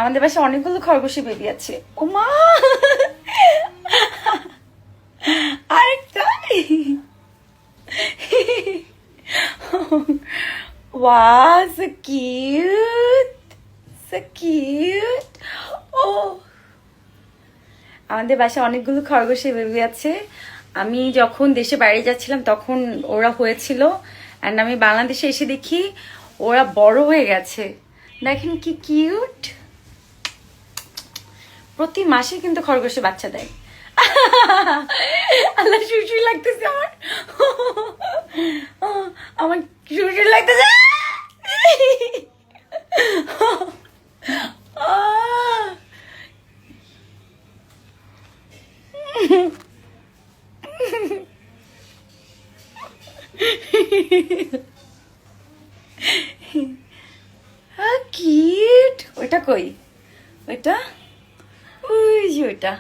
আমাদের বাসায় অনেকগুলো খরগোশের বেবি আছে। ও মা, আরেকটা। Wow, so cute. So cute. Oh. আমাদের বাসায় অনেকগুলো খরগোশের বেবি আছে। আমি যখন দেশে বাইরে যাচ্ছিলাম তখন ওরা হয়েছিল, অ্যান্ড আমি বাংলাদেশে এসে দেখি ওরা বড় হয়ে গেছে। দেখেন কি কিউট। প্রতি মাসে কিন্তু খরগোশে বাচ্চা দেয়। আল্লাহ, শুশুই লাগতেছে আমার। আমার শুশুই লাগতেছে। কিউট। ওইটা কই? ওইটা ওই যে ওইটা।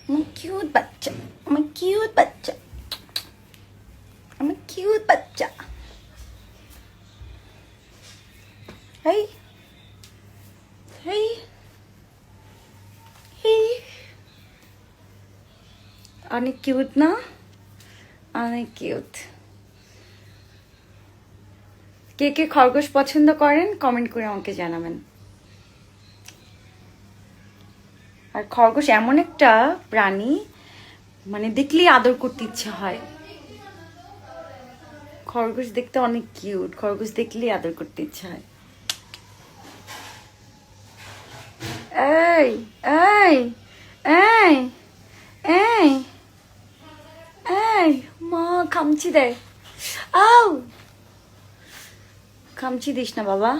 আমার কিউট বাচ্চা, আমার কিউট বাচ্চা, আমার কিউট বাচ্চা। হেই হেই হেই, অনেক কিউট না? অনেক কিউট। কে কে খরগোশ পছন্দ করেন কমেন্ট করে আমাকে জানাবেন। আর খরগোশ এমন একটা প্রাণী, মানে দেখলেই আদর করতে ইচ্ছা হয়। খরগোশ দেখতে অনেক কিউট, খরগোশ দেখলেই আদর করতে ইচ্ছা হয়। এই এই এই এই এই, মা খামচি দেয়। আউ, খামচি দিস না বাবা।